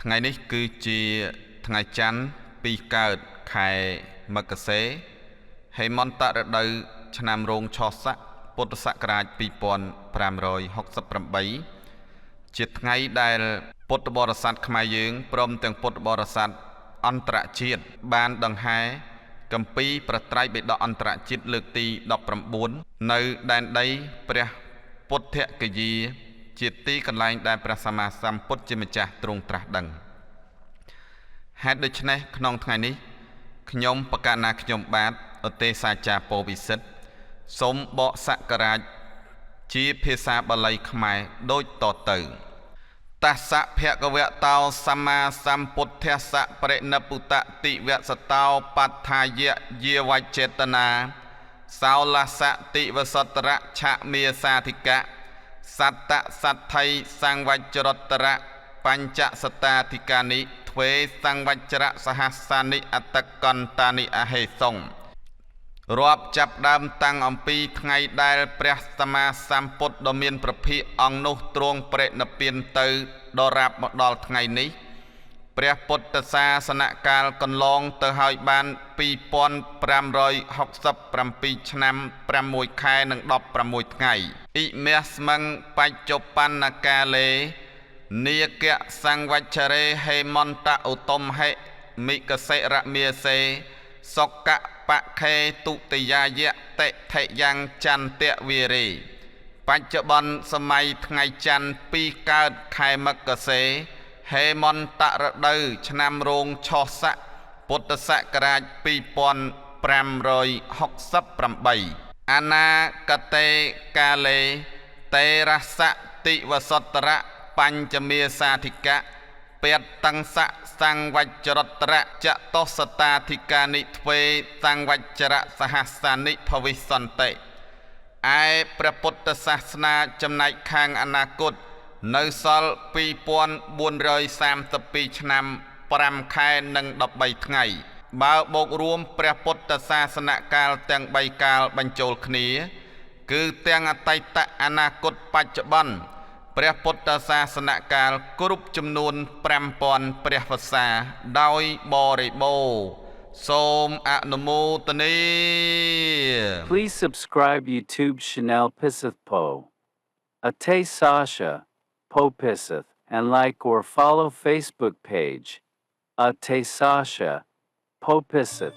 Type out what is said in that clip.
ថ្ងៃនេះគឺជាថ្ងៃច័ន្ទពីកើតខែមករាហេមន្តរដូវឆ្នាំរោងឆស័កពុទ្ធសករាជ2568ជាថ្ងៃដែលពុទ្ធបរិស័ទខ្មែរយើងព្រមទាំងពុទ្ធបរិស័ទអន្តរជាតិបានដង្ហែគម្ពីរប្រត្រៃបិដកអន្តរជាតិលើកទី19នៅដែនដីព្រះពុទ្ធគយាជាទីកន្លែងដែលព្រះសម្មាសម្ពុទ្ធជាម្ចាស់ទ្រង់ត្រាស់ដឹងហេតុដូច្នេះក្នុងថ្ងៃនេះខ្ញុំបកណាខ្ញុំបាទឧទេសាចារពោវិសិទ្ធសូមបកសក្ការៈជាភាសាបាលីខ្មែរដូចតទៅតស្សៈភគវតោសម្មាសម្ពុទ្ធស្សៈបរិនិព្ពុតតិវសតោបត្ថាយៈយាវចេតនាសោលសតិវសតរៈឆមេសាធិកៈសត្តសទ្ធិសង្វជ្រតរៈបញ្ចសតាធិកានិទ្វេសង្វជ្រៈសហសានិអតកន្តានិអហេសុងរាប់ចាប់ដើមតាំងអំពីថ្ងៃដែលព្រះសម្មាសម្ពុទ្ធដ៏មានព្រះភិក្ខអង្គនោះទ្រង់បរិនិព្វានទៅដរាបមកដល់ថ្ងៃនេះព្រះពុទ្ធសាសនកាលកន្លងទៅហើយបាន2567ឆ្នាំ6ខែនិង16ថ្ងៃអ៊ិមេស្មឹងបច្ចុប្បន្នកាលេនាគៈសង្វជ្រេហេមន្តឧត្តមហេមិកសិរមាសេសុកៈបខេទុតិយាយៈតិថិយ៉ាងចន្ទៈវីរេបច្ចុប្បន្នសម័យថ្ងៃច័ន្ទ2កើតខែមករាហេមន្តរដូវឆ្នាំរោងឆស័កពុទ្ធសករាជ2568អនាគតេកាលេតេរសតិវសតរៈបញ្ចមេសាធិកៈពេតតង្សៈសង្វជ្រតរៈចតសតាធិកានិទ្វេសង្វជ្រៈសហសានិភវិសន្តិឯព្រះពុទ្ធសាសនាចំណែកខាងអនាគតនៅសល់2432ឆ្នាំ5ខែនិង13ថ្ងៃបើបូករួមព្រះពុទ្ធសាសនកាលទាំង3កាលបញ្ចូលគ្នាគឺទាំងអតីតអនាគតបច្ចុប្បន្នព្រះពុទ្ធសាសនកាលគ្រប់ចំនួន5000ព្រះវស្សាដោយបរិបូរណ៍សូមអនុមោទនា Please subscribe YouTube channel Pisith Po. Ate Sasha Po Pisith and like or follow Facebook page Ate Sasha Po Pisith.